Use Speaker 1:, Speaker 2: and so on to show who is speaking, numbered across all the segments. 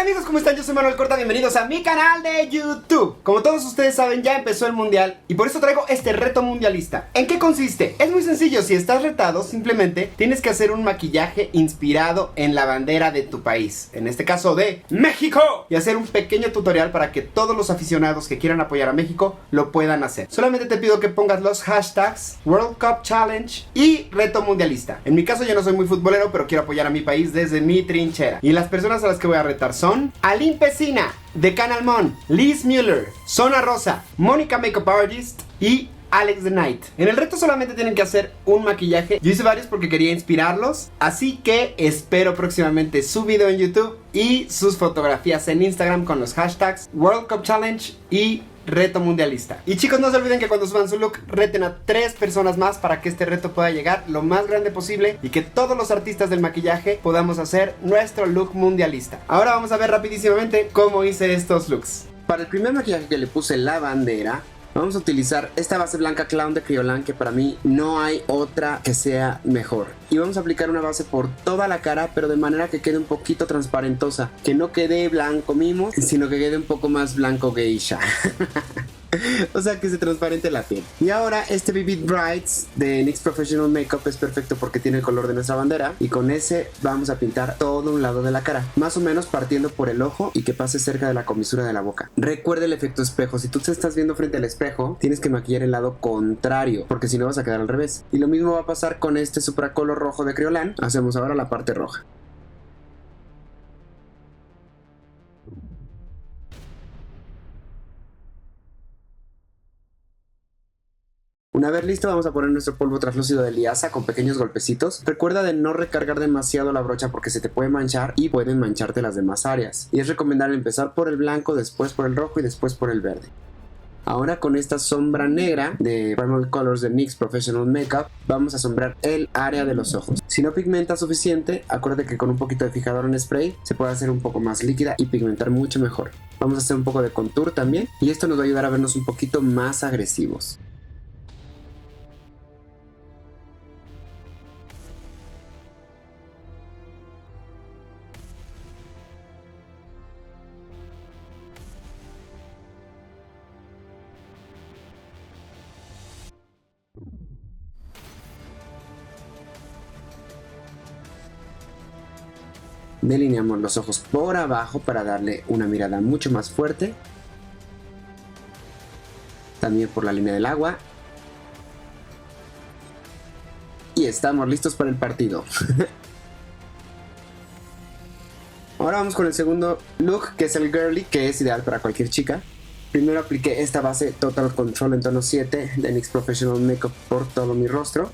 Speaker 1: Hola amigos, ¿cómo están? Yo soy Manuel Corta, bienvenidos a mi canal de YouTube. Como todos ustedes saben, ya empezó el mundial y por eso traigo este reto mundialista. ¿En qué consiste? Es muy sencillo, si estás retado, simplemente tienes que hacer un maquillaje inspirado en la bandera de tu país, en este caso de México, y hacer un pequeño tutorial para que todos los aficionados que quieran apoyar a México lo puedan hacer. Solamente te pido que pongas los hashtags World Cup Challenge y reto mundialista. En mi caso yo no soy muy futbolero, pero quiero apoyar a mi país desde mi trinchera. Y las personas a las que voy a retar son Aline Pesina, de Canal Mon, Liz Mueller, Zona Rosa, Mónica Makeup Artist y Alex the Knight. En el reto solamente tienen que hacer un maquillaje. Yo hice varios porque quería inspirarlos, así que espero próximamente su video en YouTube y sus fotografías en Instagram con los hashtags World Cup Challenge y reto mundialista. Y chicos, no se olviden que cuando suban su look reten a 3 personas más para que este reto pueda llegar lo más grande posible y que todos los artistas del maquillaje podamos hacer nuestro look mundialista. Ahora vamos a ver rapidísimamente cómo hice estos looks. Para el primer maquillaje que le puse la bandera, vamos a utilizar esta base blanca Clown de Kryolan, que para mí no hay otra que sea mejor. Y vamos a aplicar una base por toda la cara, pero de manera que quede un poquito transparentosa. Que no quede blanco mimo, sino que quede un poco más blanco geisha. O sea, que se transparente la piel. Y ahora este Vivid Brights de NYX Professional Makeup es perfecto porque tiene el color de nuestra bandera. Y con ese vamos a pintar todo un lado de la cara, más o menos partiendo por el ojo y que pase cerca de la comisura de la boca. Recuerda el efecto espejo. Si tú te estás viendo frente al espejo, tienes que maquillar el lado contrario, porque si no vas a quedar al revés. Y lo mismo va a pasar con este Supracolor rojo de Kryolan. Hacemos ahora la parte roja. Una vez listo, vamos a poner nuestro polvo translúcido de Liasa con pequeños golpecitos. Recuerda de no recargar demasiado la brocha porque se te puede manchar y pueden mancharte las demás áreas. Y es recomendable empezar por el blanco, después por el rojo y después por el verde. Ahora con esta sombra negra de Primal Colors de NYX Professional Makeup vamos a sombrar el área de los ojos. Si no pigmenta suficiente, acuérdate que con un poquito de fijador en spray se puede hacer un poco más líquida y pigmentar mucho mejor. Vamos a hacer un poco de contour también y esto nos va a ayudar a vernos un poquito más agresivos. Delineamos los ojos por abajo para darle una mirada mucho más fuerte. También por la línea del agua. Y estamos listos para el partido. Ahora vamos con el segundo look, que es el girly, que es ideal para cualquier chica. Primero apliqué esta base Total Control en tono 7 de NYX Professional Makeup por todo mi rostro.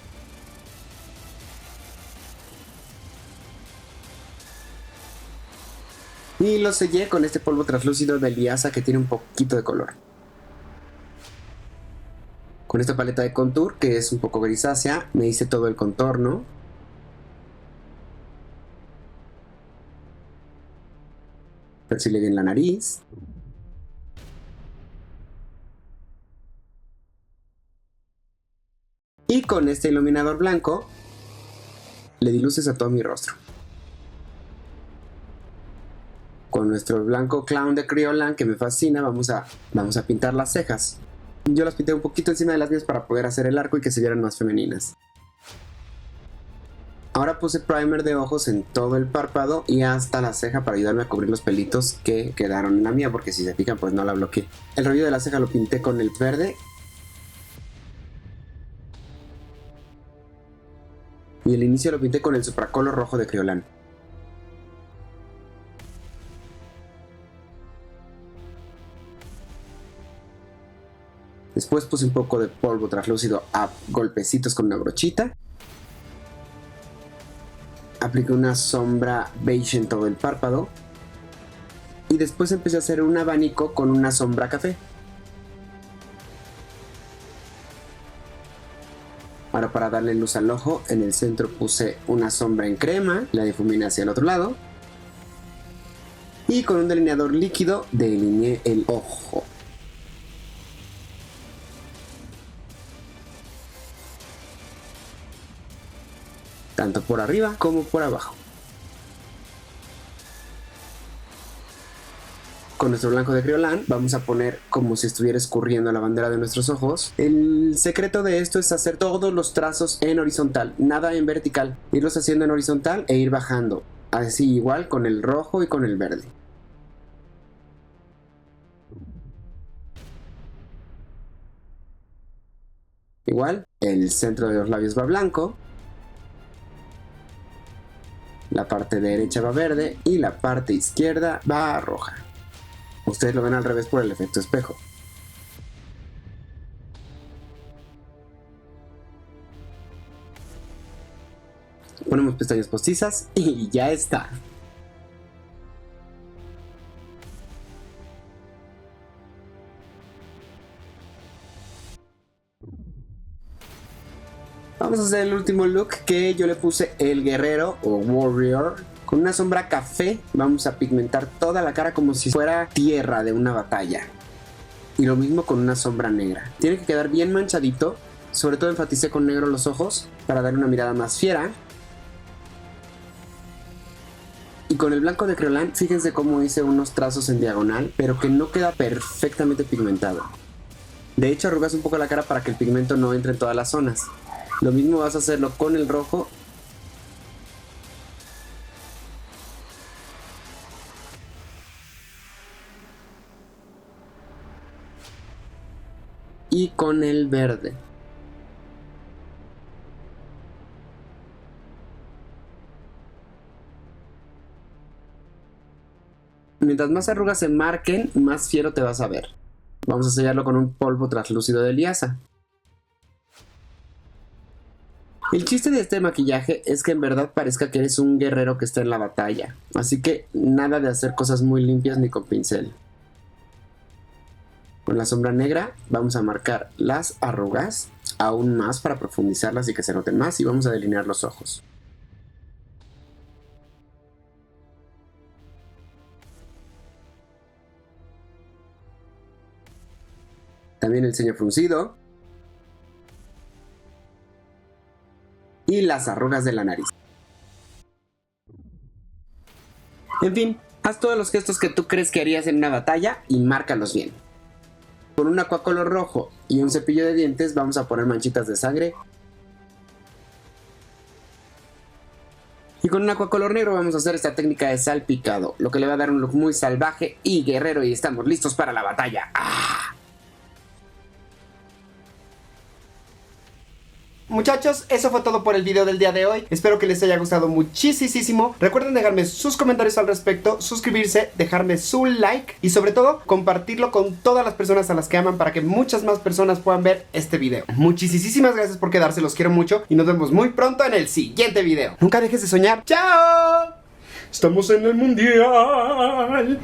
Speaker 1: Y lo sellé con este polvo translúcido de Liasa que tiene un poquito de color. Con esta paleta de contour que es un poco grisácea, me hice todo el contorno. Perfilé bien la nariz. Y con este iluminador blanco le di luces a todo mi rostro. Con nuestro blanco Clown de Kryolan, que me fascina, vamos a pintar las cejas. Yo las pinté un poquito encima de las mías para poder hacer el arco y que se vieran más femeninas. Ahora puse primer de ojos en todo el párpado y hasta la ceja para ayudarme a cubrir los pelitos que quedaron en la mía, porque si se fijan pues no la bloqueé. El rollo de la ceja lo pinté con el verde. Y el inicio lo pinté con el Supracolor rojo de Kryolan. Después puse un poco de polvo translúcido a golpecitos con una brochita. Apliqué una sombra beige en todo el párpado. Y después empecé a hacer un abanico con una sombra café. Ahora, para darle luz al ojo, en el centro puse una sombra en crema. La difuminé hacia el otro lado. Y con un delineador líquido delineé el ojo. Tanto por arriba como por abajo. Con nuestro blanco de Kryolan vamos a poner como si estuviera escurriendo la bandera de nuestros ojos. El secreto de esto es hacer todos los trazos en horizontal, nada en vertical. Irlos haciendo en horizontal e ir bajando. Así igual con el rojo y con el verde. Igual, el centro de los labios va blanco. La parte derecha va verde y la parte izquierda va roja. Ustedes lo ven al revés por el efecto espejo. Ponemos pestañas postizas y ya está. Vamos a hacer el último look, que yo le puse el guerrero o warrior. Con una sombra café vamos a pigmentar toda la cara como si fuera tierra de una batalla. Y lo mismo con una sombra negra. Tiene que quedar bien manchadito. Sobre todo enfaticé con negro los ojos para darle una mirada más fiera. Y con el blanco de Kryolan, fíjense cómo hice unos trazos en diagonal, pero que no queda perfectamente pigmentado. De hecho, arrugas un poco la cara para que el pigmento no entre en todas las zonas. Lo mismo vas a hacerlo con el rojo. Y con el verde. Mientras más arrugas se marquen, más fiero te vas a ver. Vamos a sellarlo con un polvo translúcido de liasa. El chiste de este maquillaje es que en verdad parezca que eres un guerrero que está en la batalla. Así que nada de hacer cosas muy limpias ni con pincel. Con la sombra negra vamos a marcar las arrugas aún más para profundizarlas y que se noten más, y vamos a delinear los ojos. También el ceño fruncido y las arrugas de la nariz. En fin, haz todos los gestos que tú crees que harías en una batalla y márcalos bien. Con un acuacolor rojo y un cepillo de dientes vamos a poner manchitas de sangre. Y con un acuacolor negro vamos a hacer esta técnica de salpicado, lo que le va a dar un look muy salvaje y guerrero, y estamos listos para la batalla. ¡Ah! Muchachos, eso fue todo por el video del día de hoy. Espero que les haya gustado muchísimo. Recuerden dejarme sus comentarios al respecto, suscribirse, dejarme su like y sobre todo compartirlo con todas las personas a las que aman para que muchas más personas puedan ver este video. Muchísimas gracias por quedarse, los quiero mucho y nos vemos muy pronto en el siguiente video. Nunca dejes de soñar. ¡Chao! Estamos en el mundial.